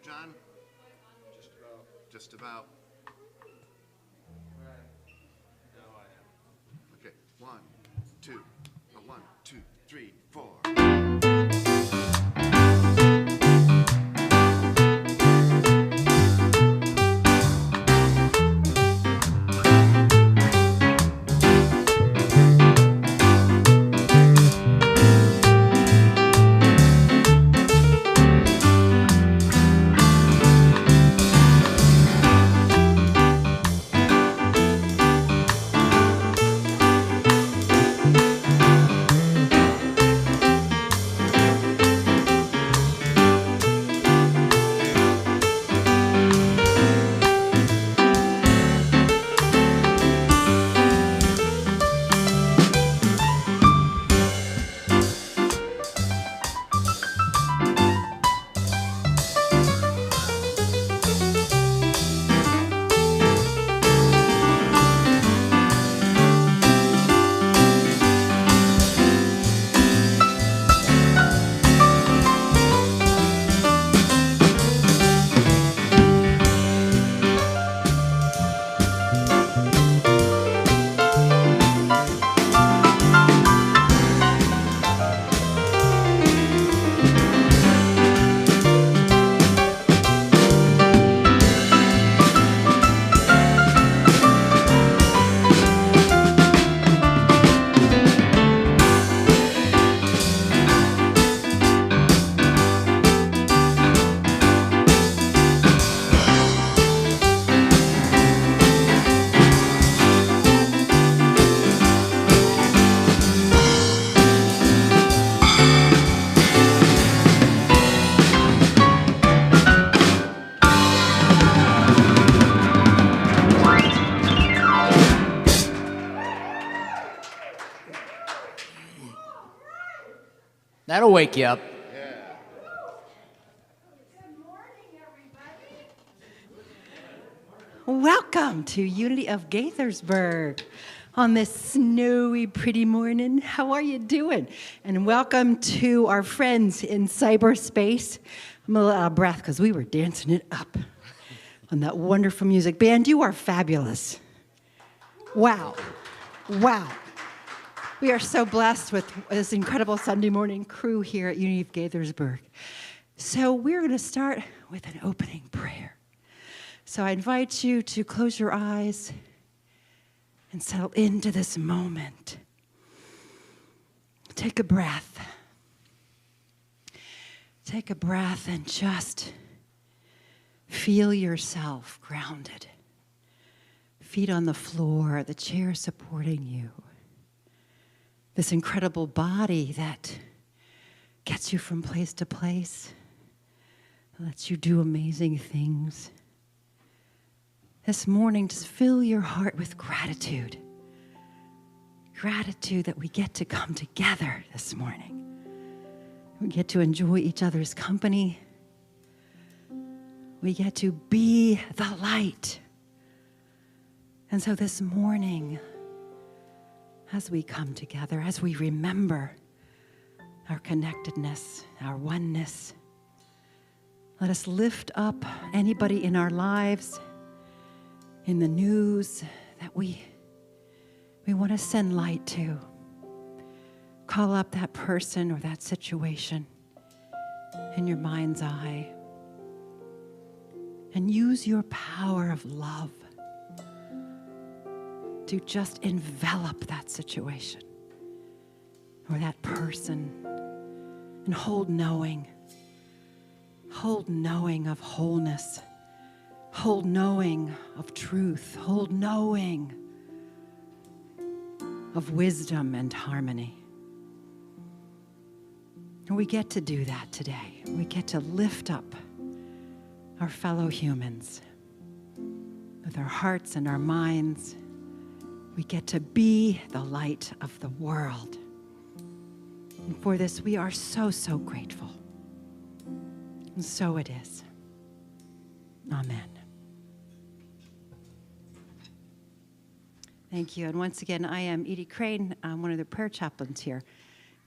John? Just about. Now I am. Okay, 1, 2, 1, 2, 3, 4. That'll wake you up. Welcome to Unity of Gaithersburg on this snowy, pretty morning. How are you doing? And welcome to our friends in cyberspace. I'm a little out of breath because we were dancing it up on that wonderful music. Band, you are fabulous. Wow. Wow. We are so blessed with this incredible Sunday morning crew here at Unity of Gaithersburg. So we're going to start with an opening prayer. So I invite you to close your eyes and settle into this moment. Take a breath. Take a breath and just feel yourself grounded. Feet on the floor, the chair supporting you. This incredible body that gets you from place to place, lets you do amazing things. This morning, just fill your heart with gratitude. Gratitude that we get to come together this morning. We get to enjoy each other's company. We get to be the light. And so this morning, as we come together, as we remember our connectedness, our oneness, let us lift up anybody in our lives, in the news that we want to send light to. Call up that person or that situation in your mind's eye and use your power of love to just envelop that situation or that person and hold knowing of wholeness, hold knowing of truth, hold knowing of wisdom and harmony. And we get to do that today. We get to lift up our fellow humans with our hearts and our minds. We get to be the light of the world. And for this, we are so, so grateful. And so it is. Amen. Thank you. And once again, I am Edie Crane. I'm one of the prayer chaplains here.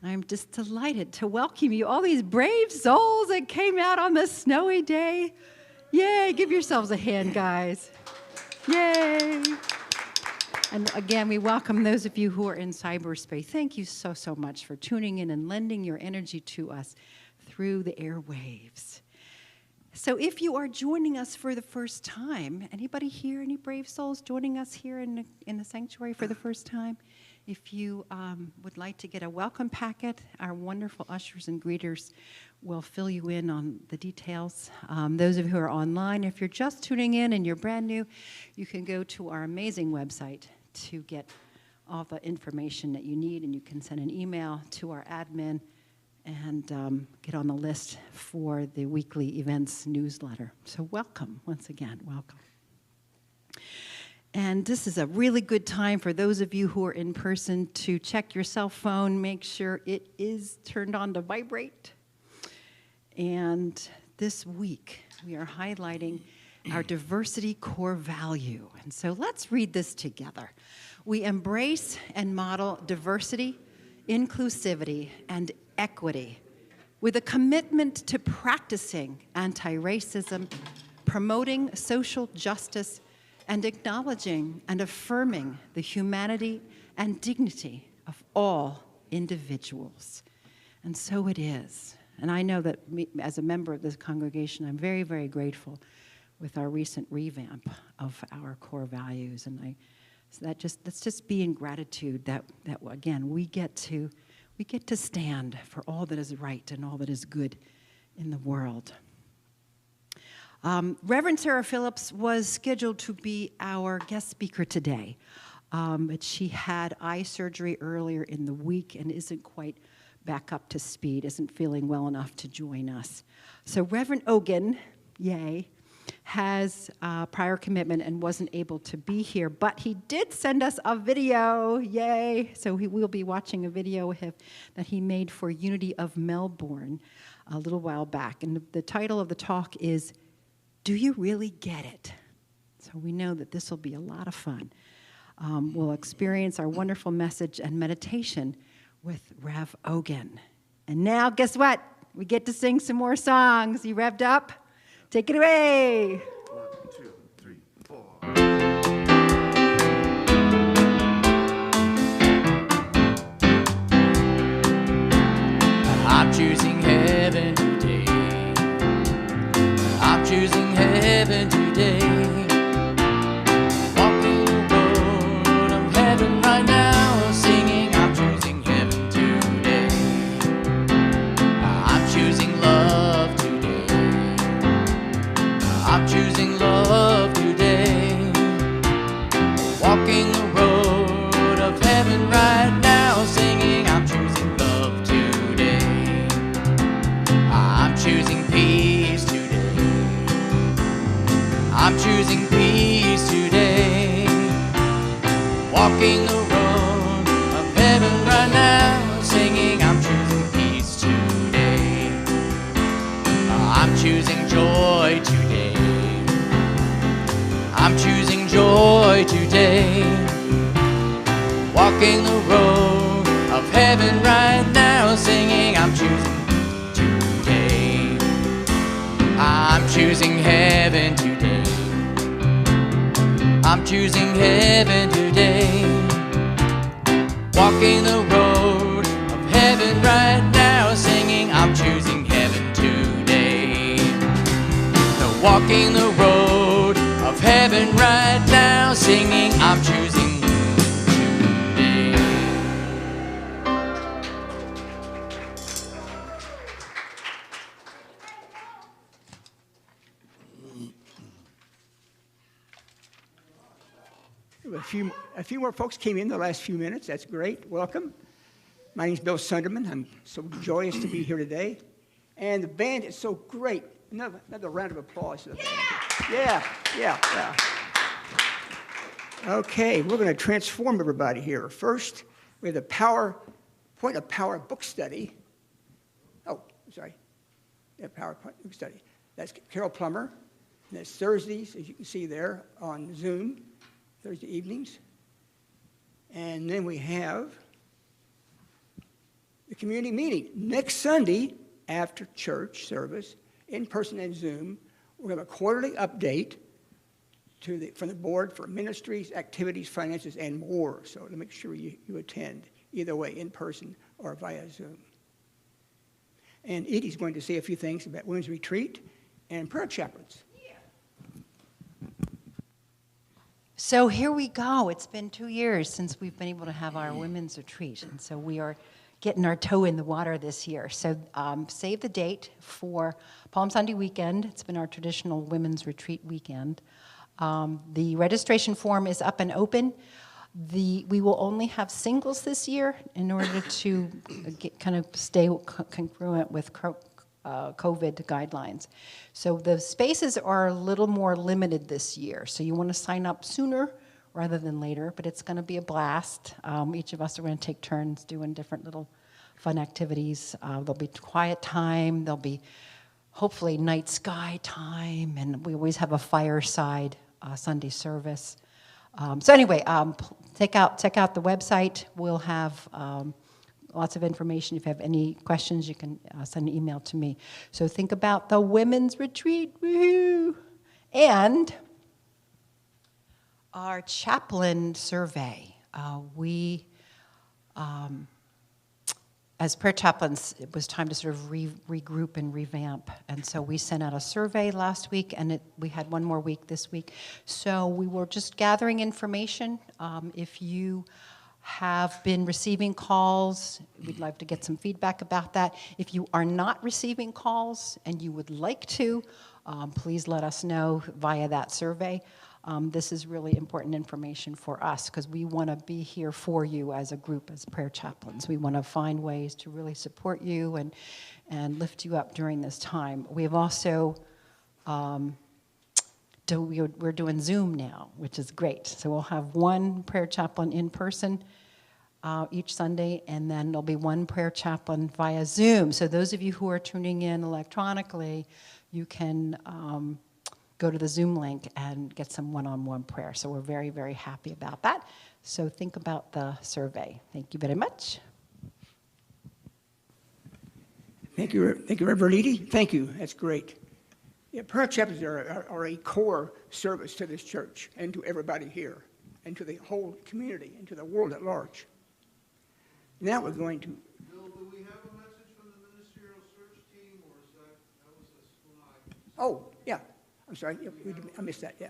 And I'm just delighted to welcome you, all these brave souls that came out on this snowy day Yay, give yourselves a hand, guys. Yay. And again, we welcome those of you who are in cyberspace. Thank you so, so much for tuning in and lending your energy to us through the airwaves. So if you are joining us for the first time, anybody here, any brave souls joining us here in the sanctuary for the first time? If you would like to get a welcome packet, our wonderful ushers and greeters will fill you in on the details. Those of you who are online, if you're just tuning in and you're brand new, you can go to our amazing website to get all the information that you need, and you can send an email to our admin and get on the list for the weekly events newsletter. So welcome, once again, welcome. And this is a really good time for those of you who are in person to check your cell phone, make sure it is turned on to vibrate. And this week, we are highlighting our diversity core value. And so let's read this together. We embrace and model diversity, inclusivity, and equity with a commitment to practicing anti-racism, promoting social justice, and acknowledging and affirming the humanity and dignity of all individuals. And so it is. And I know that as a member of this congregation, I'm very, very grateful with our recent revamp of our core values. And let's just be in gratitude that again, we get to stand for all that is right and all that is good in the world. Reverend Sarah Phillips was scheduled to be our guest speaker today, but she had eye surgery earlier in the week and isn't quite back up to speed, isn't feeling well enough to join us. So Reverend Ogun, yay, has a prior commitment and wasn't able to be here, but he did send us a video, yay. So we will be watching a video that he made for Unity of Melbourne a little while back. And the title of the talk is, Do You Really Get It? So we know that this will be a lot of fun. We'll experience our wonderful message and meditation with Rev Ogun. And now, guess what? We get to sing some more songs. You revved up? Take it away. 1, 2, 3, 4. I'm choosing heaven today. I'm choosing heaven today. Walking the road of heaven right now, singing I'm choosing heaven today. I'm choosing love today. I'm choosing love today. Walking the road of heaven right now, singing I'm choosing love today. I'm choosing peace today. I'm choosing peace today. Walking the road of heaven right now, singing I'm choosing peace today. I'm choosing joy today. I'm choosing joy today. Walking the road of heaven right now, singing I'm choosing today. I'm choosing heaven today. I'm choosing heaven today. Walking the road of heaven right now, singing I'm choosing heaven today. Walking the road of heaven right now, singing I'm choosing today. A few more folks came in the last few minutes. That's great. Welcome. My name is Bill Sunderman. I'm so joyous to be here today. And the band is so great. Another round of applause to the band. Yeah. Okay, we're going to transform everybody here. First, we have the Point of Power book study. Oh, sorry. Yeah, PowerPoint book study. That's Carol Plummer. And that's Thursdays, as you can see there, on Zoom, Thursday evenings. And then we have the community meeting next Sunday after church service, in person and Zoom. We'll have a quarterly update from the board for ministries, activities, finances, and more. So to make sure you attend, either way, in person or via Zoom. And Edie's going to say a few things about women's retreat and prayer chaplains. So here we go. It's been 2 years since we've been able to have our women's retreat, and so we are getting our toe in the water this year. So save the date for Palm Sunday weekend. It's been our traditional women's retreat weekend. The registration form is up and open. We will only have singles this year in order to kind of stay congruent with COVID guidelines. So the spaces are a little more limited this year. So you want to sign up sooner rather than later, but it's going to be a blast. Each of us are going to take turns doing different little fun activities. There'll be quiet time. There'll be hopefully night sky time, and we always have a fireside Sunday service. So anyway, check out the website. We'll have lots of information. If you have any questions, you can send an email to me. So think about the women's retreat, woohoo! And our chaplain survey. As prayer chaplains, it was time to sort of regroup and revamp. And so we sent out a survey last week, and we had one more week this week. So we were just gathering information. If you have been receiving calls, we'd like to get some feedback about that. If you are not receiving calls and you would like to, please let us know via that survey. This is really important information for us because we want to be here for you as a group, as prayer chaplains. We want to find ways to really support you and lift you up during this time. We have also, we're doing Zoom now, which is great. So we'll have one prayer chaplain in person each Sunday, and then there'll be one prayer chaplain via Zoom. So those of you who are tuning in electronically, you can go to the Zoom link and get some one-on-one prayer. So we're very, very happy about that. So think about the survey. Thank you very much. Thank you, Reverend Edie. Thank you. That's great. Yeah, prayer chaplains are a core service to this church and to everybody here and to the whole community and to the world at large. Now we're going to... Bill, do we have a message from the ministerial search team, or is that was a slide? Oh, yeah. I'm sorry. Yeah, I missed that, yeah.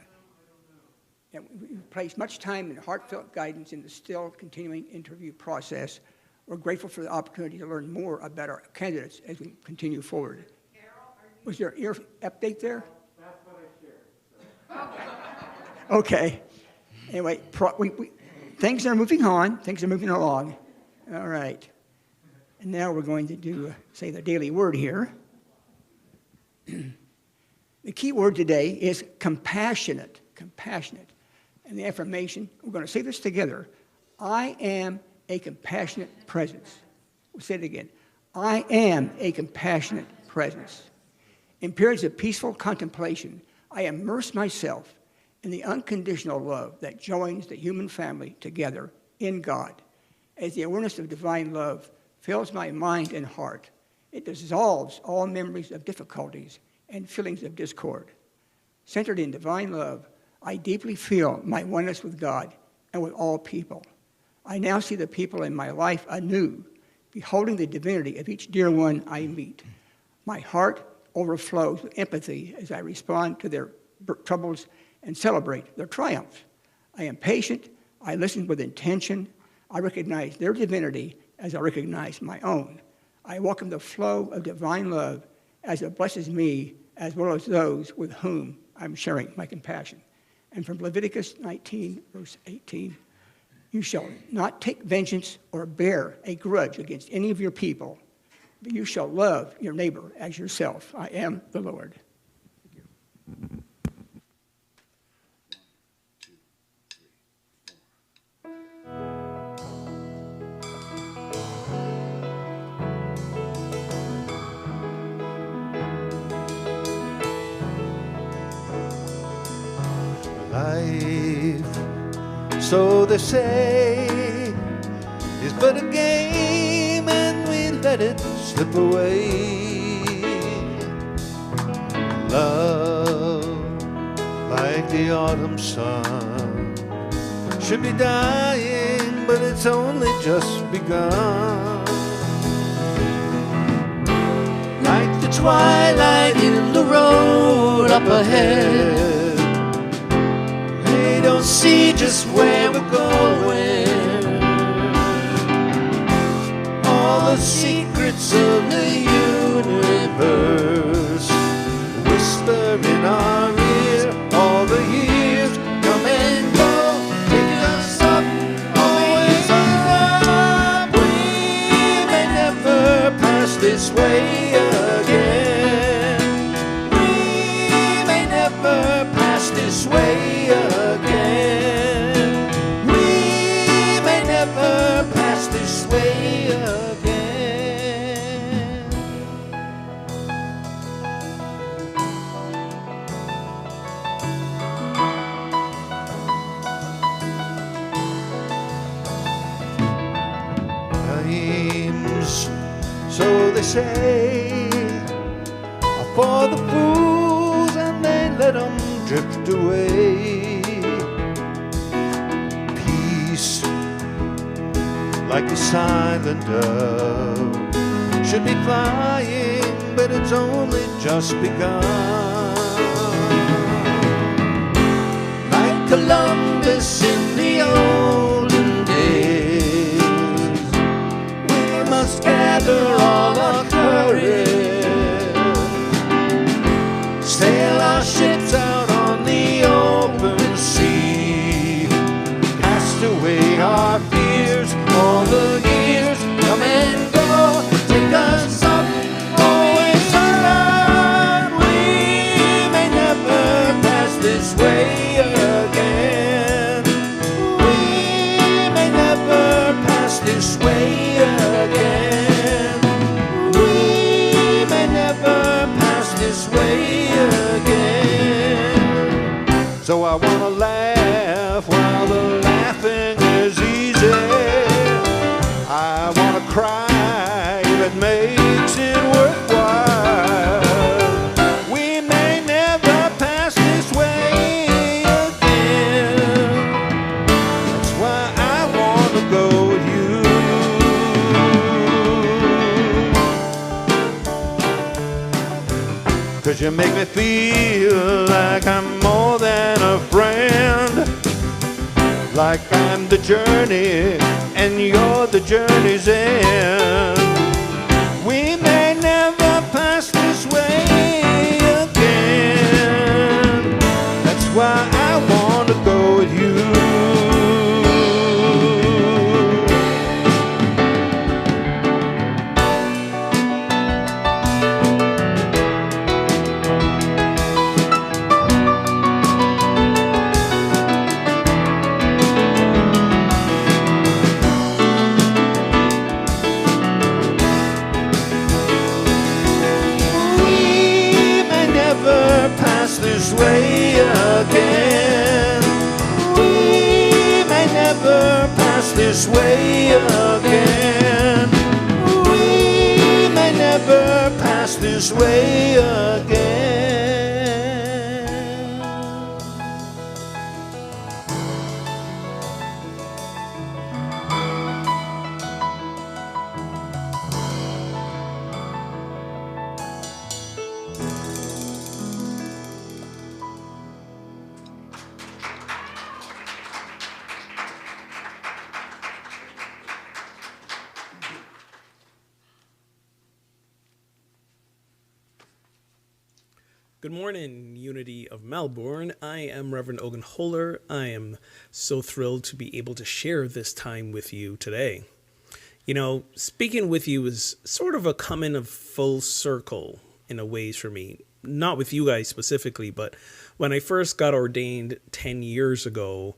Yeah, we place much time and heartfelt guidance in the still continuing interview process. We're grateful for the opportunity to learn more about our candidates as we continue forward. Was there an update there? That's what I shared. Okay. Anyway, things are moving on. Things are moving along. All right. And now we're going to say the daily word here. The key word today is compassionate. Compassionate. And the affirmation, we're going to say this together. I am a compassionate presence. We'll say it again. I am a compassionate presence. In periods of peaceful contemplation, I immerse myself in the unconditional love that joins the human family together in God. As the awareness of divine love fills my mind and heart, it dissolves all memories of difficulties and feelings of discord. Centered in divine love, I deeply feel my oneness with God and with all people. I now see the people in my life anew, beholding the divinity of each dear one I meet. My heart overflows with empathy as I respond to their troubles and celebrate their triumphs. I am patient. I listen with intention. I recognize their divinity as I recognize my own. I welcome the flow of divine love as it blesses me as well as those with whom I'm sharing my compassion. And from Leviticus 19, verse 18, you shall not take vengeance or bear a grudge against any of your people, but you shall love your neighbor as yourself. I am the Lord. Life, so they say, is but a game and we let it slip away. Love the autumn sun. Should be dying, but it's only just begun. Like the twilight in the road up ahead, They don't see just where we're going. All the secrets of the universe whisper in our ear. All the years come and go, taking us up, always up. We may never pass this way again. We may never pass this way again. We may never pass this way again. Times, so they say, are for the fools, and they let them drift away. Peace, like a silent dove, should be flying, but it's only just begun. Like Columbus in the olden days, we must gather all our courage, sail our ships out on the open sea, cast away our fears. All the years come and go, take us up, always around. We may never pass this way again. We may never pass this way again. We may never pass this way again. So I wanna laugh while the laughing is easy. I wanna cry if it makes it worthwhile. We may never pass this way again. That's why I wanna go with you. 'Cause you make me feel like I'm more than a friend, like I'm the journey and you're the journey's end. We may never pass this way again. That's why I want to go with you. This way again. We may never pass this way again. We may never pass this way again. Good morning, Unity of Melbourne. I am Reverend Ogun. I am so thrilled to be able to share this time with you today. You know, speaking with you is sort of a coming of full circle in a ways for me. Not with you guys specifically, but when I first got ordained 10 years ago,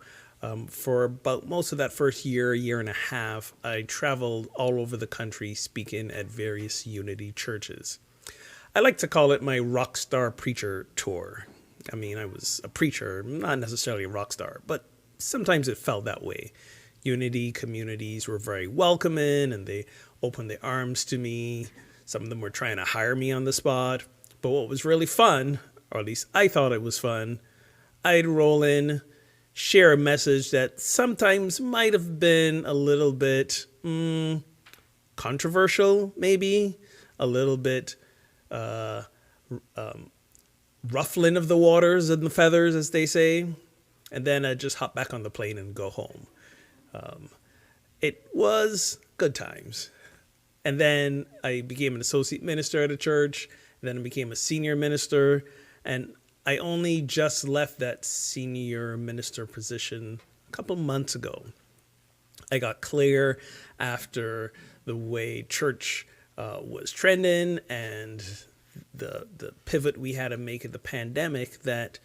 for about most of that first year and a half, I traveled all over the country speaking at various Unity churches. I like to call it my rock star preacher tour. I mean, I was a preacher, not necessarily a rock star, but sometimes it felt that way. Unity communities were very welcoming and they opened their arms to me. Some of them were trying to hire me on the spot. But what was really fun, or at least I thought it was fun, I'd roll in, share a message that sometimes might have been a little bit controversial, maybe a little bit ruffling of the waters and the feathers, as they say, and then I'd just hop back on the plane and go home. It was good times. And then I became an associate minister at a church, then I became a senior minister, and I only just left that senior minister position a couple months ago. I got clear after the way church was trending and the pivot we had to make in the pandemic, that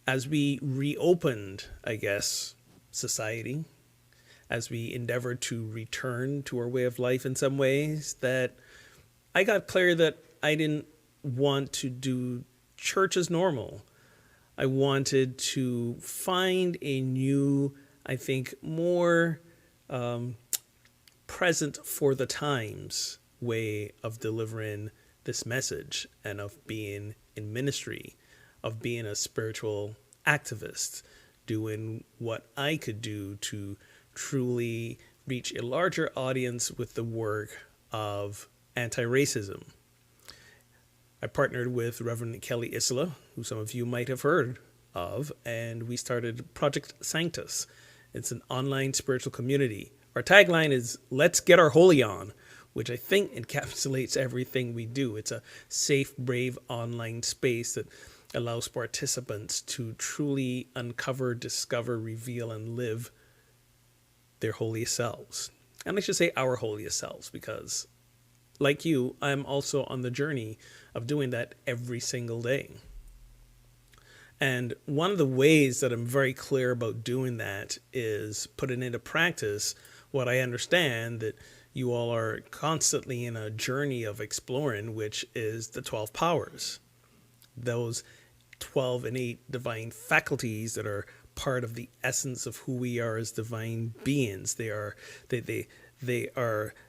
as we reopened, I guess, society, as we endeavored to return to our way of life in some ways, that I got clear that I didn't want to do church as normal. I wanted to find a new, I think, more present for the times way of delivering this message and of being in ministry, of being a spiritual activist, doing what I could do to truly reach a larger audience with the work of anti-racism. I partnered with Reverend Kelly Isla, who some of you might have heard of, and we started Project Sanctus. It's an online spiritual community. Our tagline is, "Let's get our holy on," which I think encapsulates everything we do. It's a safe, brave online space that allows participants to truly uncover, discover, reveal, and live their holiest selves. And I should say our holiest selves, because like you, I'm also on the journey of doing that every single day. And one of the ways that I'm very clear about doing that is putting into practice what I understand that you all are constantly in a journey of exploring, which is the 12 powers. Those 12 innate divine faculties that are part of the essence of who we are as divine beings. They are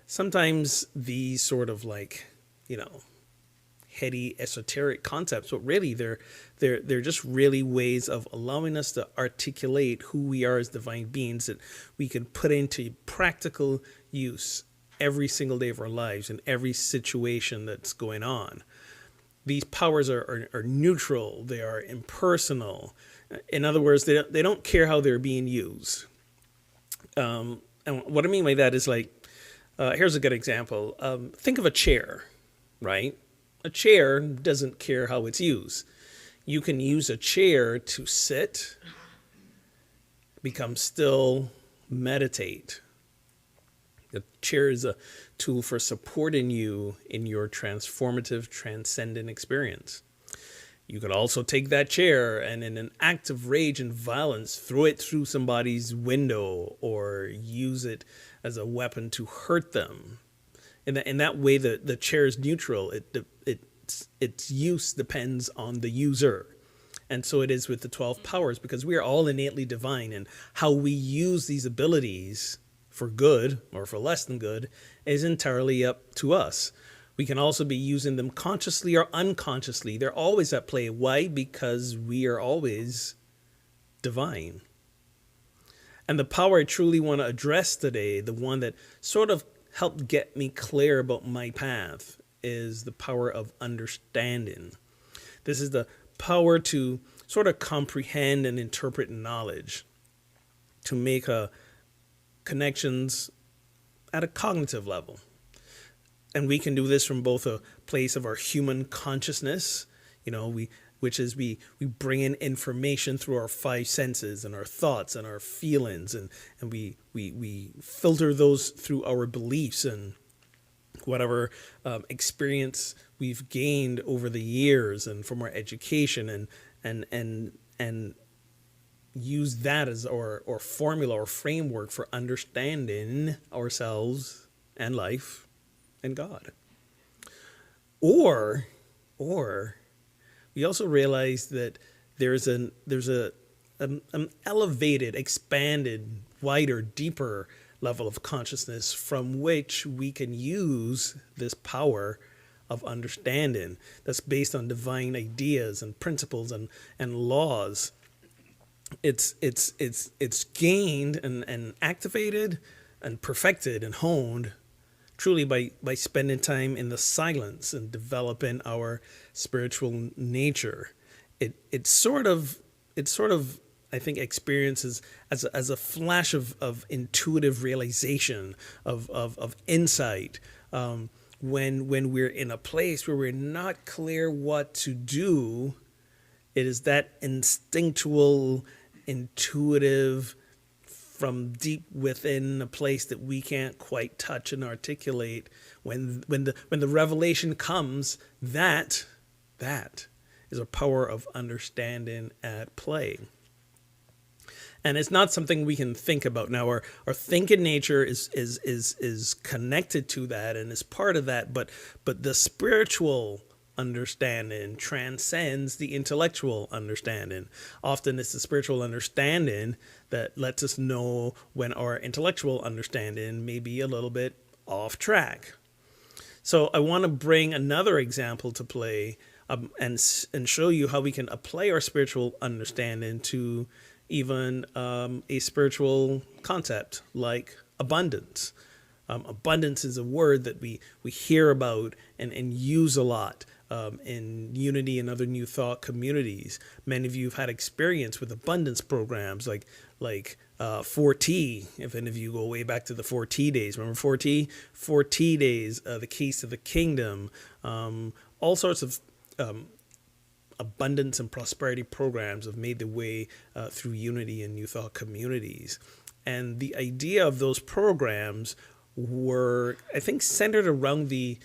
sometimes these sort of like, heady esoteric concepts, but really they're just really ways of allowing us to articulate who we are as divine beings that we can put into practical use every single day of our lives in every situation that's going on. These powers are neutral, they are impersonal. In other words, they don't care how they're being used. And what I mean by that is like, here's a good example. Think of a chair, right? A chair doesn't care how it's used. You can use a chair to sit, become still, meditate. The chair is a tool for supporting you in your transformative, transcendent experience. You could also take that chair and in an act of rage and violence, throw it through somebody's window or use it as a weapon to hurt them. In that way, the chair is neutral. Its use depends on the user. And so it is with the 12 powers, because we are all innately divine, and how we use these abilities for good or for less than good is entirely up to us. We can also be using them consciously or unconsciously. They're always at play. Why? Because we are always divine. And the power I truly want to address today, the one that sort of helped get me clear about my path, is the power of understanding. This is the power to sort of comprehend and interpret knowledge, to make connections at a cognitive level. And we can do this from both a place of our human consciousness, which is we bring in information through our 5 senses and our thoughts and our feelings, and we filter those through our beliefs and whatever experience we've gained over the years and from our education, and use that as our formula or framework for understanding ourselves and life and God. Or we also realize that there's an elevated, expanded, wider, deeper level of consciousness from which we can use this power of understanding that's based on divine ideas and principles and laws it's gained and activated and perfected and honed truly by spending time in the silence and developing our spiritual nature. It sort of I think experiences as a flash of intuitive realization of insight, when we're in a place where we're not clear what to do. It is that instinctual, intuitive, from deep within a place that we can't quite touch and articulate. When the revelation comes, that is a power of understanding at play. And it's not something we can think about. Now, our thinking nature is connected to that and is part of that, but the spiritual understanding transcends the intellectual understanding. Often it's the spiritual understanding that lets us know when our intellectual understanding may be a little bit off track. So I want to bring another example to play, and show you how we can apply our spiritual understanding to even a spiritual concept like abundance. Abundance is a word that we hear about and use a lot in Unity and other New Thought communities. Many of you have had experience with abundance programs like 4T. If any of you go way back to the 4T days, remember 4T? 4T days, the keys to the kingdom, all sorts of abundance and prosperity programs have made their way through Unity and New Thought communities. And the idea of those programs were, I think, centered around the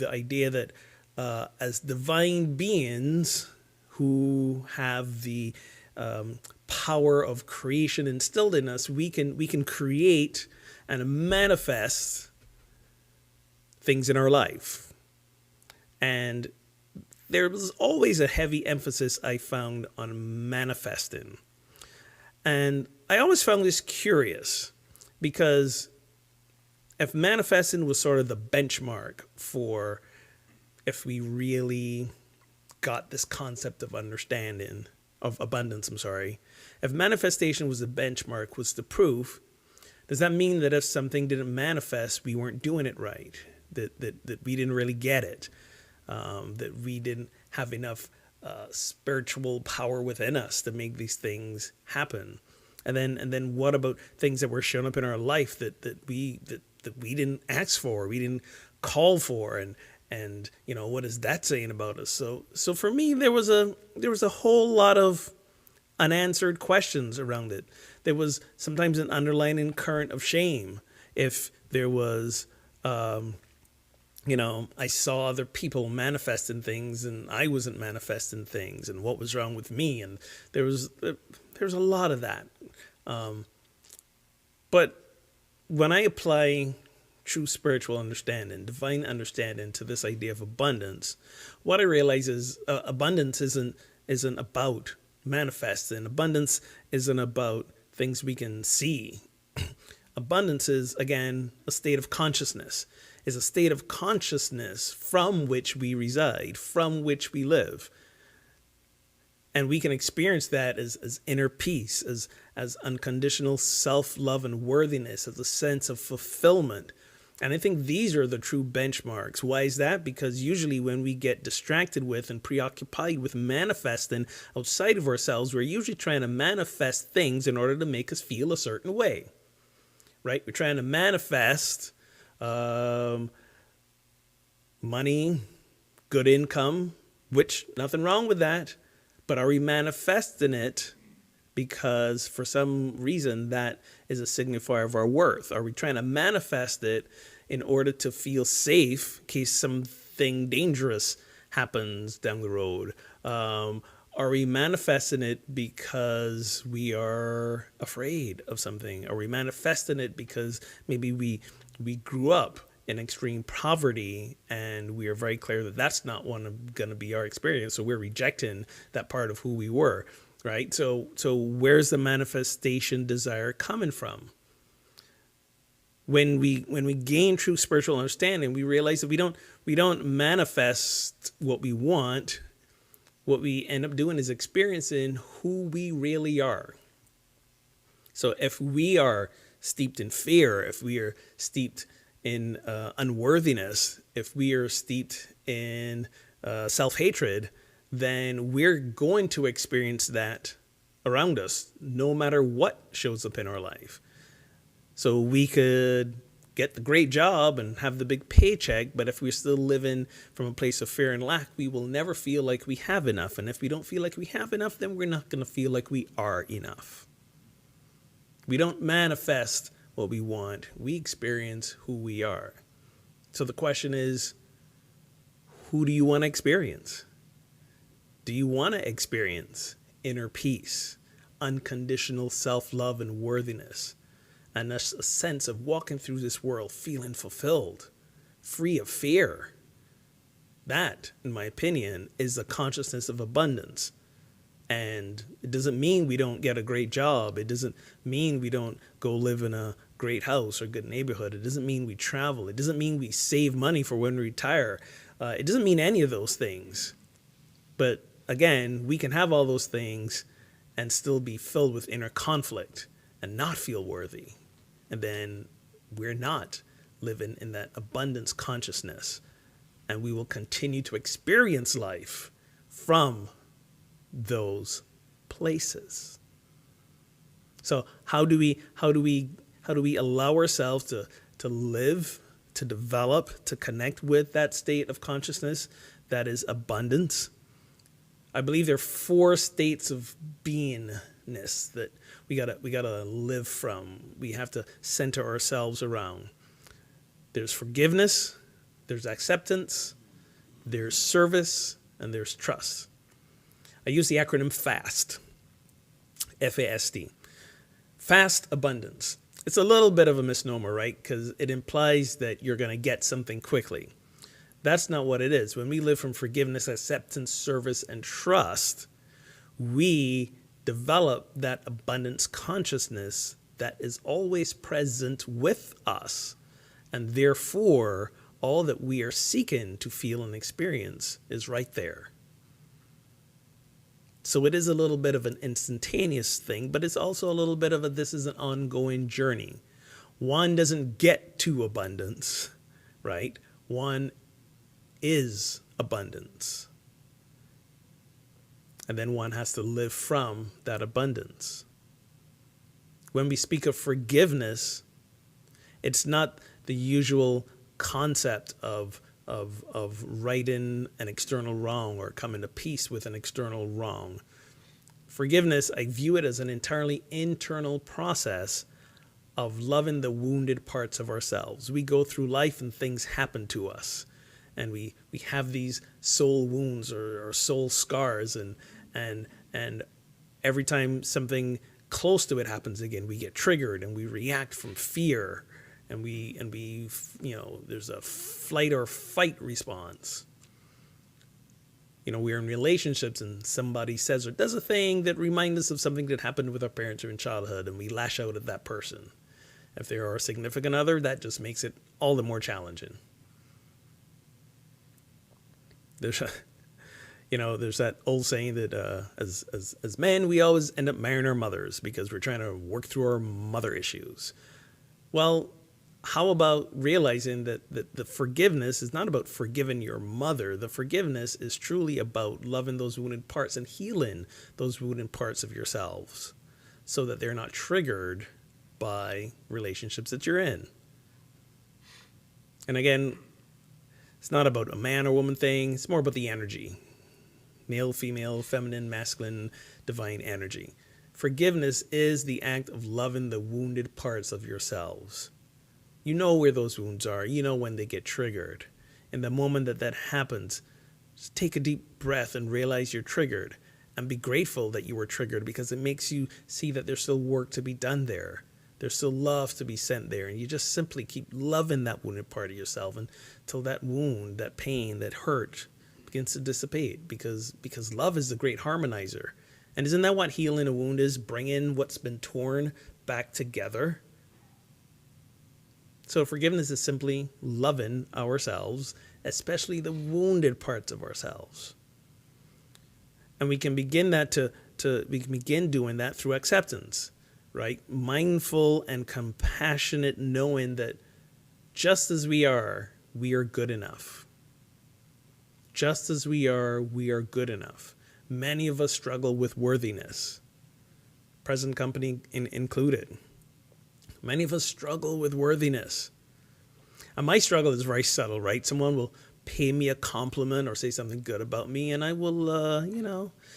idea that as divine beings who have the power of creation instilled in us, we can create and manifest things in our life. And there was always a heavy emphasis I found on manifesting. And I always found this curious, because if manifesting was sort of the benchmark for if we really got this concept of understanding, of abundance, if manifestation was the benchmark, was the proof, does that mean that if something didn't manifest, we weren't doing it right, that we didn't really get it, that we didn't have enough spiritual power within us to make these things happen? And then what about things that were shown up in our life that we didn't ask for, we didn't call for, and you know, what is that saying about us? So for me, there was a whole lot of unanswered questions around it. There was sometimes an underlying current of shame. If there was, I saw other people manifesting things and I wasn't manifesting things, and what was wrong with me? And there was a lot of that. But when I apply true spiritual understanding, divine understanding to this idea of abundance, what I realize is abundance isn't about manifesting. Abundance isn't about things we can see. Abundance is, again, a state of consciousness, is a state of consciousness from which we reside, from which we live. And we can experience that as inner peace, as unconditional self-love and worthiness, as a sense of fulfillment. And I think these are the true benchmarks. Why is that? Because usually when we get distracted with and preoccupied with manifesting outside of ourselves, we're usually trying to manifest things in order to make us feel a certain way, right? We're trying to manifest money, good income, which nothing wrong with that. But are we manifesting it because for some reason that is a signifier of our worth? Are we trying to manifest it in order to feel safe in case something dangerous happens down the road? Are we manifesting it because we are afraid of something? Are we manifesting it because maybe we grew up in extreme poverty and we are very clear that that's not going to be our experience, so we're rejecting that part of who we were, right? So where's the manifestation desire coming from? When we gain true spiritual understanding, we realize that we don't manifest what we want. what we end up doing is experiencing who we really are. So if we are steeped in fear, if we are steeped in unworthiness, if we are steeped in self-hatred, then we're going to experience that around us, no matter what shows up in our life. So we could get the great job and have the big paycheck, but if we're still living from a place of fear and lack, we will never feel like we have enough. And if we don't feel like we have enough, then we're not going to feel like we are enough. We don't manifest what we want. We experience who we are. So the question is, who do you want to experience? Do you want to experience inner peace, unconditional self-love and worthiness, and a sense of walking through this world feeling fulfilled, free of fear? That, in my opinion, is the consciousness of abundance. And it doesn't mean we don't get a great job. It doesn't mean we don't go live in a great house or good neighborhood. It doesn't mean we travel. It doesn't mean we save money for when we retire. It doesn't mean any of those things. But again, we can have all those things and still be filled with inner conflict and not feel worthy. And then we're not living in that abundance consciousness. And we will continue to experience life from those places. So how do we allow ourselves to live, to develop, to connect with that state of consciousness that is abundance? I believe there are 4 states of beingness that we gotta live from. We have to center ourselves around. There's forgiveness, there's acceptance, there's service, and there's trust. I use the acronym FAST, F-A-S-T. Fast abundance. It's a little bit of a misnomer, right? Because it implies that you're going to get something quickly. That's not what it is. When we live from forgiveness, acceptance, service, and trust, we develop that abundance consciousness that is always present with us. And therefore, all that we are seeking to feel and experience is right there. So it is a little bit of an instantaneous thing, but it's also a little bit of this is an ongoing journey. One doesn't get to abundance, right? One is abundance. And then one has to live from that abundance. When we speak of forgiveness, it's not the usual concept of righting an external wrong or coming to peace with an external wrong. Forgiveness, I view it as an entirely internal process of loving the wounded parts of ourselves. We go through life and things happen to us. And we have these soul wounds or soul scars, and every time something close to it happens again, we get triggered and we react from fear. And we, there's a flight or fight response. We're in relationships and somebody says or does a thing that reminds us of something that happened with our parents or in childhood, and we lash out at that person. If they are a significant other, that just makes it all the more challenging. There's that old saying that as men, we always end up marrying our mothers because we're trying to work through our mother issues. Well, how about realizing that the forgiveness is not about forgiving your mother? The forgiveness is truly about loving those wounded parts and healing those wounded parts of yourselves so that they're not triggered by relationships that you're in. And again, it's not about a man or woman thing. It's more about the energy. Male, female, feminine, masculine, divine energy. Forgiveness is the act of loving the wounded parts of yourselves. You know where those wounds are. You know when they get triggered. In the moment that happens, just take a deep breath and realize you're triggered. And be grateful that you were triggered, because it makes you see that there's still work to be done there. There's still love to be sent there. And you just simply keep loving that wounded part of yourself until that wound, that pain, that hurt begins to dissipate. Because love is the great harmonizer. And isn't that what healing a wound is? Bringing what's been torn back together. So forgiveness is simply loving ourselves, especially the wounded parts of ourselves. And we can begin we can begin doing that through acceptance, right? Mindful and compassionate, knowing that just as we are good enough. Just as we are good enough. Many of us struggle with worthiness, present company included. Many of us struggle with worthiness. And my struggle is very subtle, right? Someone will pay me a compliment or say something good about me, and I will,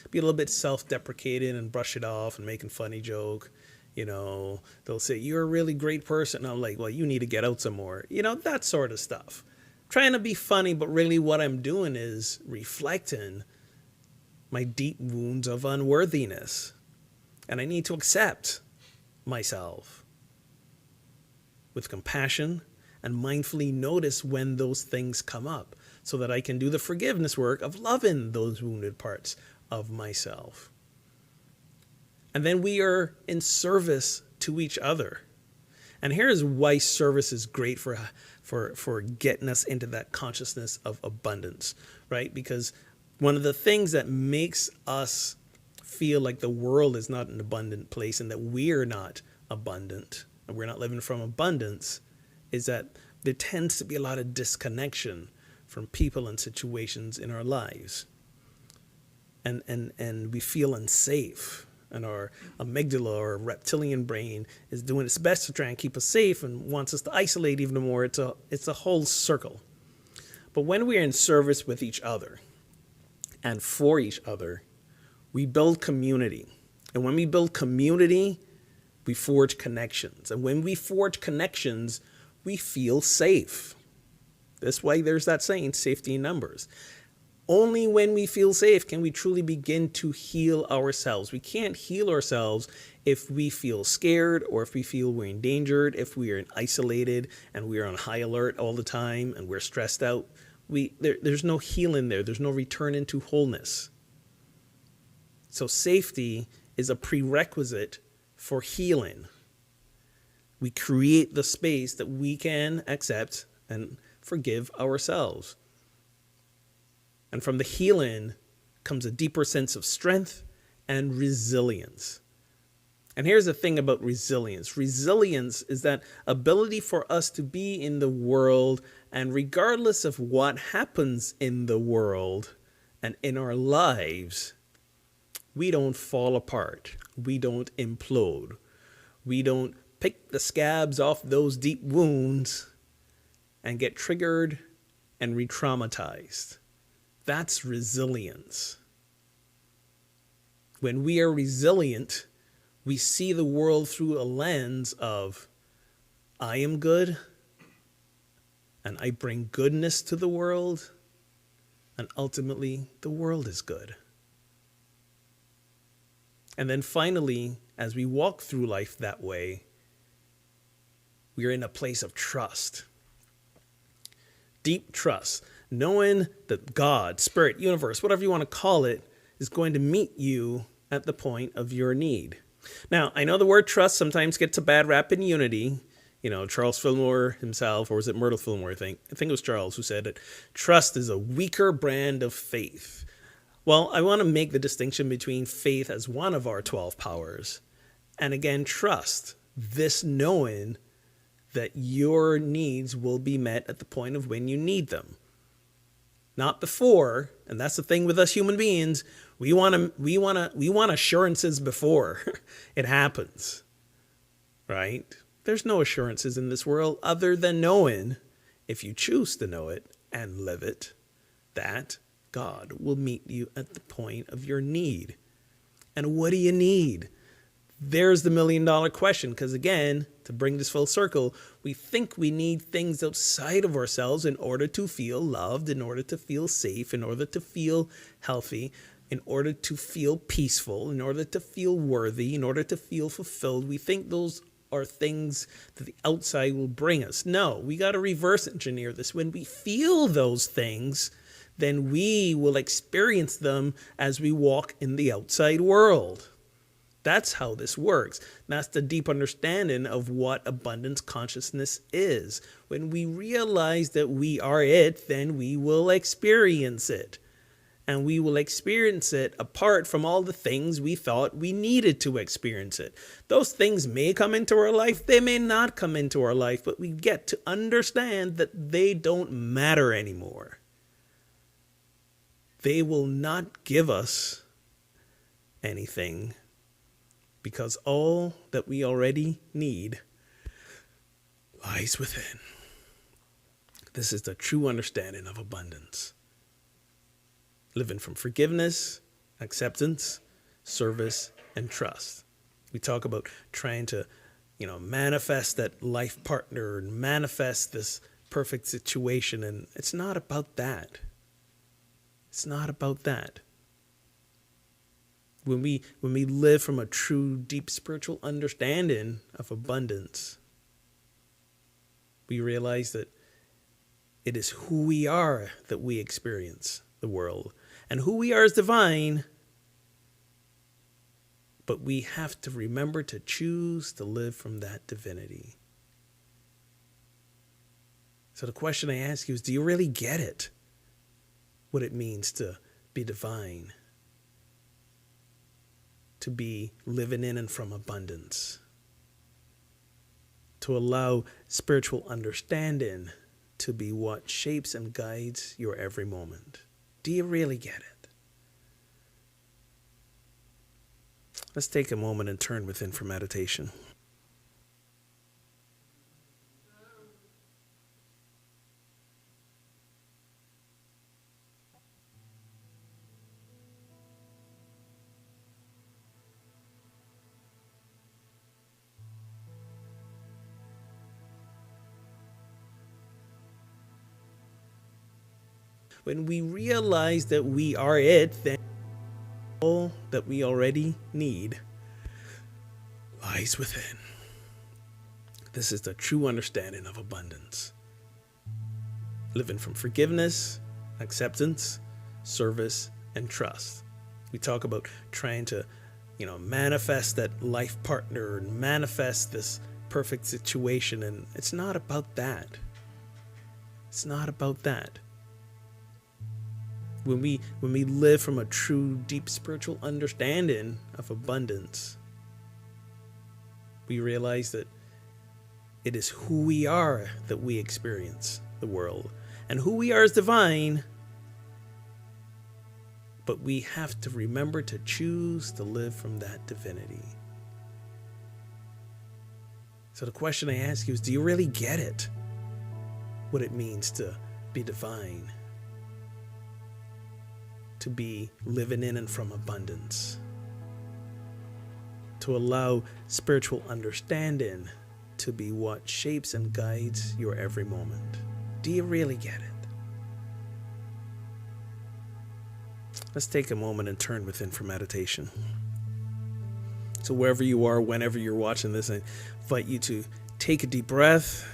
be a little bit self-deprecating and brush it off and make a funny joke. They'll say, you're a really great person. And I'm like, well, you need to get out some more. That sort of stuff. Trying to be funny, but really what I'm doing is reflecting my deep wounds of unworthiness. And I need to accept myself with compassion and mindfully notice when those things come up so that I can do the forgiveness work of loving those wounded parts of myself. And then we are in service to each other. And here's why service is great for getting us into that consciousness of abundance, right? Because one of the things that makes us feel like the world is not an abundant place and that we're not abundant and we're not living from abundance is that there tends to be a lot of disconnection from people and situations in our lives. And we feel unsafe. And our amygdala or reptilian brain is doing its best to try and keep us safe and wants us to isolate even more. It's a whole circle. But when we're in service with each other and for each other, we build community. And when we build community, we forge connections. And when we forge connections, we feel safe. That's why there's that saying, safety in numbers. Only when we feel safe can we truly begin to heal ourselves. We can't heal ourselves if we feel scared or if we feel we're endangered, if we are isolated and we're on high alert all the time and we're stressed out. There's no healing there. There's no return into wholeness. So safety is a prerequisite for healing. We create the space that we can accept and forgive ourselves. And from the healing comes a deeper sense of strength and resilience. And here's the thing about resilience. Resilience is that ability for us to be in the world, and regardless of what happens in the world and in our lives, we don't fall apart. We don't implode. We don't pick the scabs off those deep wounds and get triggered and re-traumatized. That's resilience. When we are resilient, we see the world through a lens of, I am good, and I bring goodness to the world, and ultimately the world is good. And then finally, as we walk through life that way, we are in a place of trust. Deep trust. Knowing that God, Spirit, Universe, whatever you want to call it, is going to meet you at the point of your need. Now, I know the word trust sometimes gets a bad rap in Unity. Charles Fillmore himself, or was it Myrtle Fillmore, I think it was Charles who said it. Trust is a weaker brand of faith. Well, I want to make the distinction between faith as one of our 12 powers, and again, trust, this knowing that your needs will be met at the point of when you need them. Not before, and that's the thing with us human beings. We want assurances before it happens, right? There's no assurances in this world other than knowing, if you choose to know it and live it, that God will meet you at the point of your need. And what do you need? There's the $1 million question, because again, to bring this full circle, we think we need things outside of ourselves in order to feel loved, in order to feel safe, in order to feel healthy, in order to feel peaceful, in order to feel worthy, in order to feel fulfilled. We think those are things that the outside will bring us. No, we got to reverse engineer this. When we feel those things, then we will experience them as we walk in the outside world. That's how this works. That's the deep understanding of what abundance consciousness is. When we realize that we are it, then we will experience it. and we will experience it apart from all the things we thought we needed to experience it. Those things may come into our life, they may not come into our life, but we get to understand that they don't matter anymore. They will not give us anything, because all that we already need lies within. This is the true understanding of abundance. Living from forgiveness, acceptance, service, and trust. We talk about trying to, manifest that life partner and manifest this perfect situation, and it's not about that. It's not about that. When we live from a true, deep spiritual understanding of abundance, we realize that it is who we are that we experience the world. And who we are is divine, but we have to remember to choose to live from that divinity. So the question I ask you is, do you really get it? What it means to be divine? To be living in and from abundance? To allow spiritual understanding to be what shapes and guides your every moment? Do you really get it? Let's take a moment and turn within for meditation. When we realize that we are it, then all that we already need lies within. This is the true understanding of abundance. Living from forgiveness, acceptance, service, and trust. We talk about trying to, manifest that life partner and manifest this perfect situation, and it's not about that. It's not about that. When we live from a true, deep spiritual understanding of abundance, we realize that it is who we are that we experience the world. And who we are is divine, but we have to remember to choose to live from that divinity. So the question I ask you is, do you really get it? What it means to be divine? To be living in and from abundance? To allow spiritual understanding to be what shapes and guides your every moment? Do you really get it? Let's take a moment and turn within for meditation. So wherever you are, whenever you're watching this, I invite you to take a deep breath.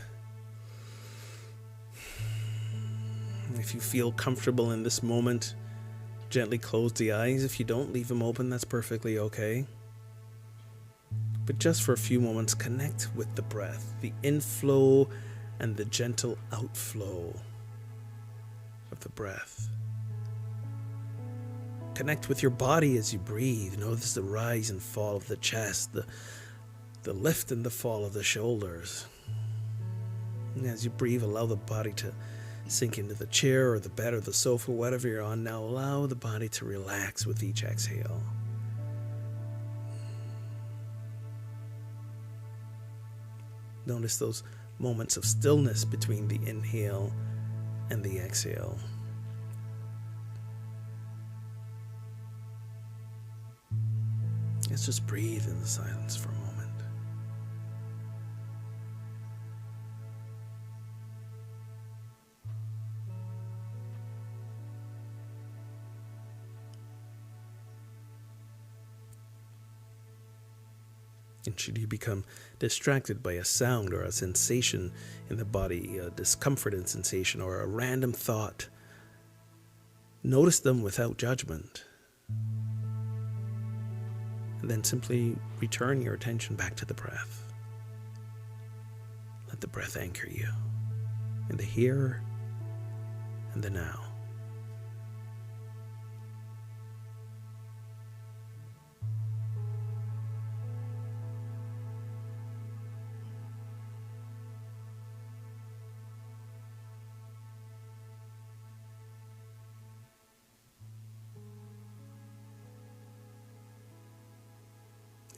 If you feel comfortable in this moment, gently close the eyes. If you don't, leave them open. That's perfectly okay. But just for a few moments, connect with the breath, the inflow and the gentle outflow of the breath. Connect with your body as you breathe. Notice the rise and fall of the chest, the lift and the fall of the shoulders. And as you breathe, allow the body to sink into the chair or the bed or the sofa, whatever you're on. Now allow the body to relax with each exhale. Notice those moments of stillness between the inhale and the exhale. Let's just breathe in the silence for a moment. And should you become distracted by a sound or a sensation in the body, a discomfort and sensation, or a random thought, notice them without judgment. And then simply return your attention back to the breath. Let the breath anchor you in the here and the now.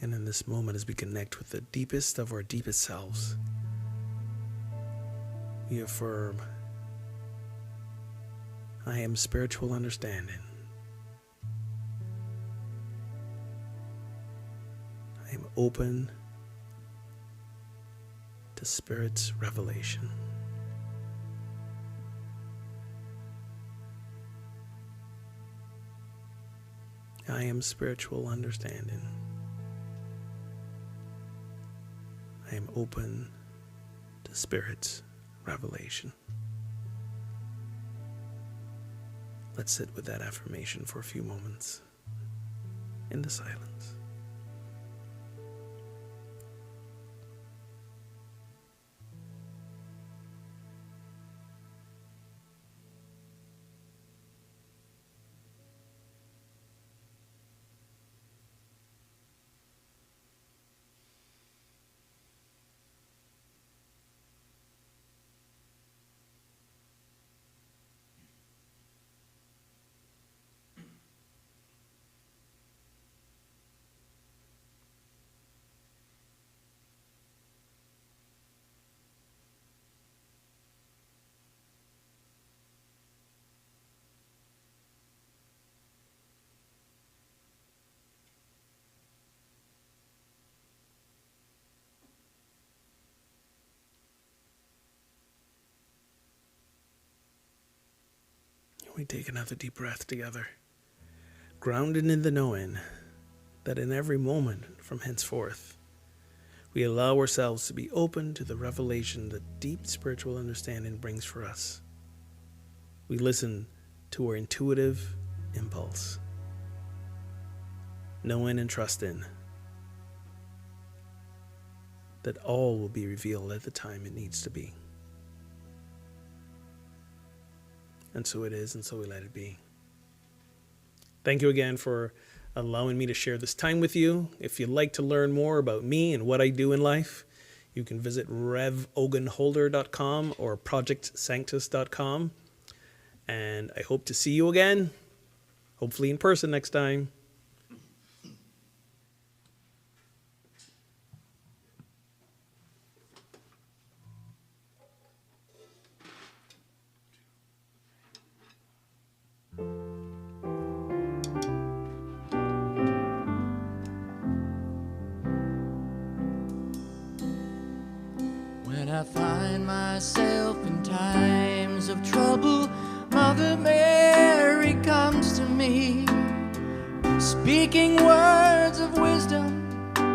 And in this moment, as we connect with the deepest of our deepest selves, we affirm, I am spiritual understanding. I am open to Spirit's revelation. I am spiritual understanding. I am open to Spirit's revelation. Let's sit with that affirmation for a few moments in the silence. We take another deep breath together, grounded in the knowing that in every moment from henceforth, we allow ourselves to be open to the revelation that deep spiritual understanding brings for us. We listen to our intuitive impulse, knowing and trusting that all will be revealed at the time it needs to be. And so it is, and so we let it be. Thank you again for allowing me to share this time with you. If you'd like to learn more about me and what I do in life, you can visit revogunholder.com or projectsanctus.com. And I hope to see you again, hopefully in person next time. When I find myself in times of trouble, Mother Mary comes to me, speaking words of wisdom,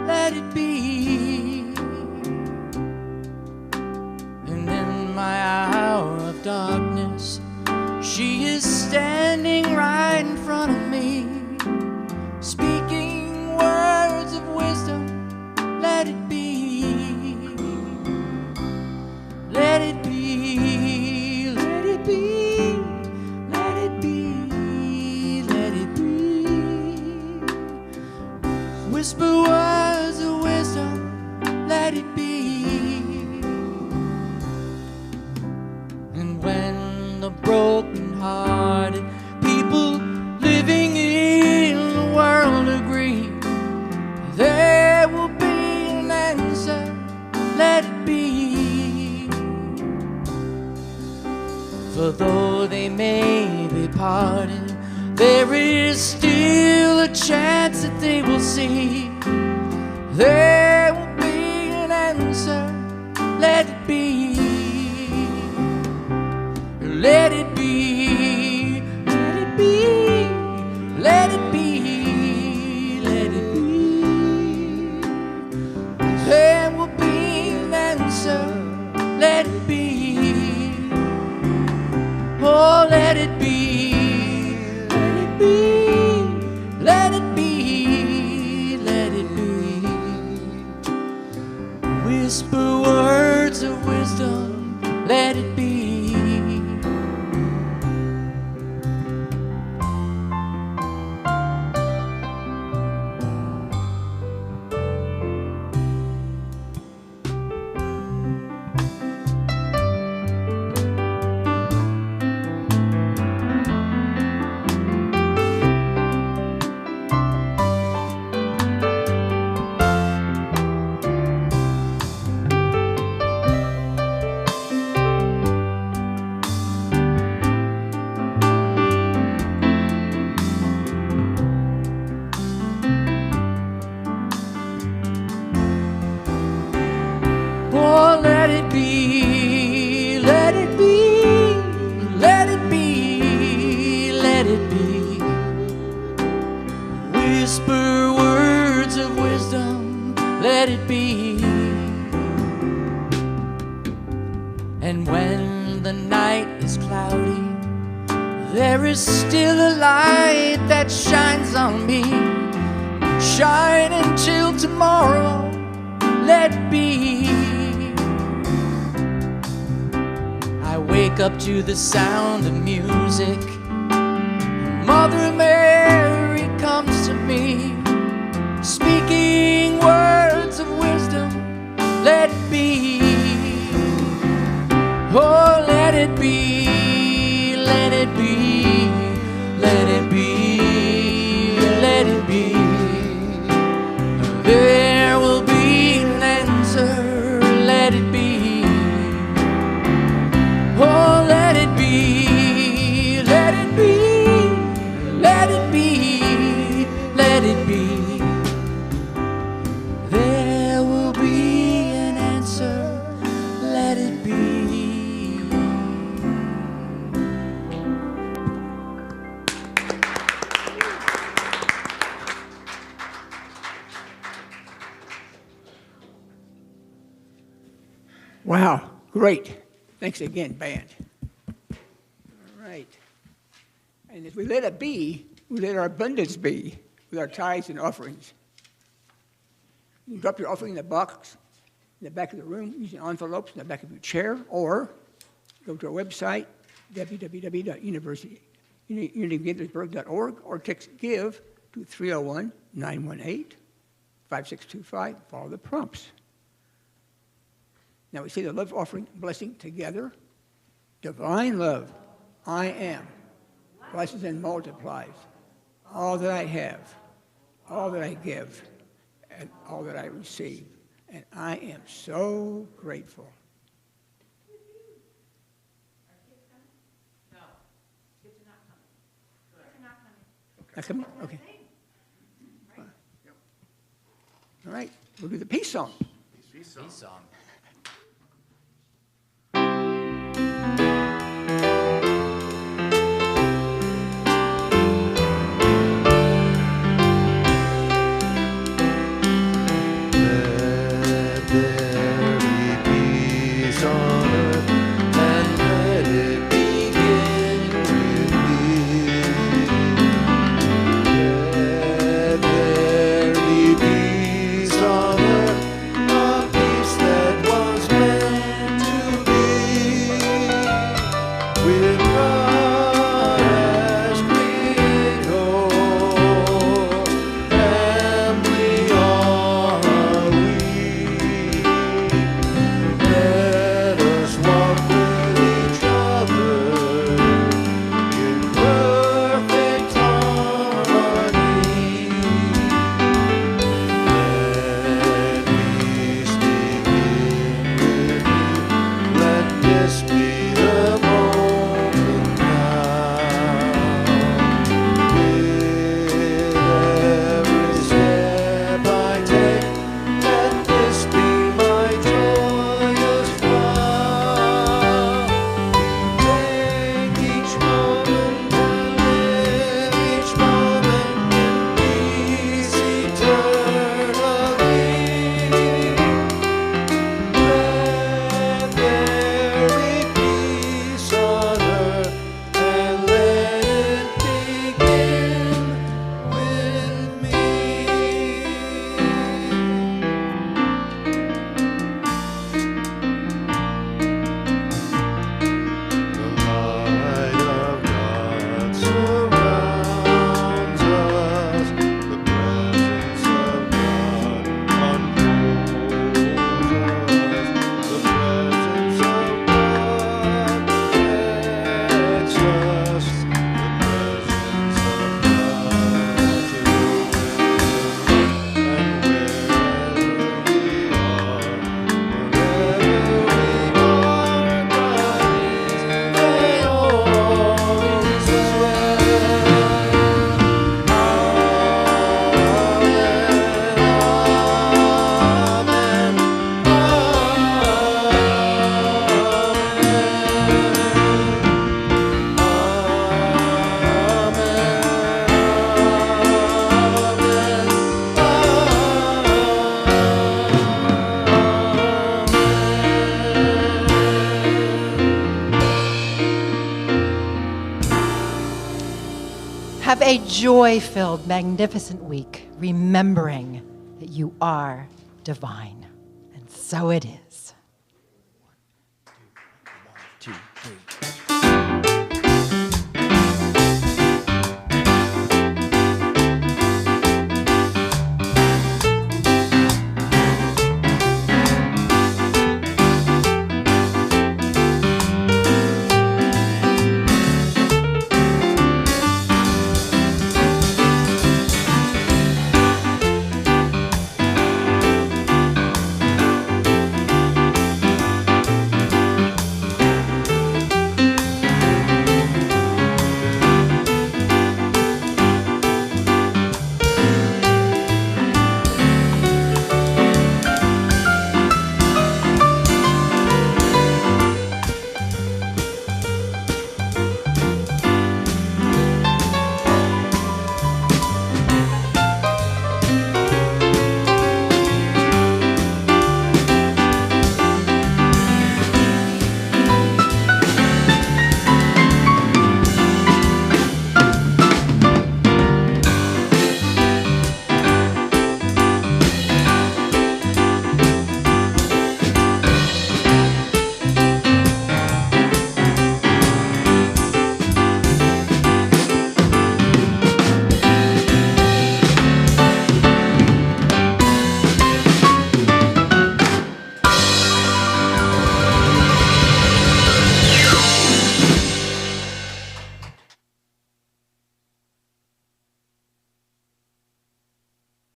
let it be. And in my hour of darkness, she is standing right in front of me, speaking words of wisdom, let it be. Let it be, let it be, let it be, let it be. Whisper words of wisdom, let it be. And when the broken-hearted people living in the world agree, there will be an answer, let it be. For though they may be parted, there is still a chance that they will see. There will be an answer, let it be. Let it be, let it be, let it be, let it be. There will be an answer, let it be. Oh, let it be, let it be, let it be, let it be. Whisper words of wisdom, let it be. whisper words of wisdom, let it be. And when the night is cloudy, there is still a light that shines on me. Shine until tomorrow, let it be. I wake up to the sound of music. Mother Mary comes to me, speaking words of wisdom, let it be. Oh, let it be, let it be, let it be, let it be. There will be an answer, let it be. Oh, let it be, let it be, let it be, let it be. There will be an answer, let it be. Wow, great. Thanks again, band. All right. And as we let it be, we let our abundance be with our tithes and offerings. You can drop your offering in the box in the back of the room using envelopes in the back of your chair, or go to our website, www.unitygaithersburg.org, or text GIVE to 301-918-5625. Follow the prompts. Now we say the love offering blessing together. Divine love, I am, blesses and multiplies all that I have, all that I give, and all that I receive. And I am so grateful. Not coming? Okay. All right, we'll do the peace song. Peace song. That joy-filled, magnificent week, remembering that you are divine. And so it is.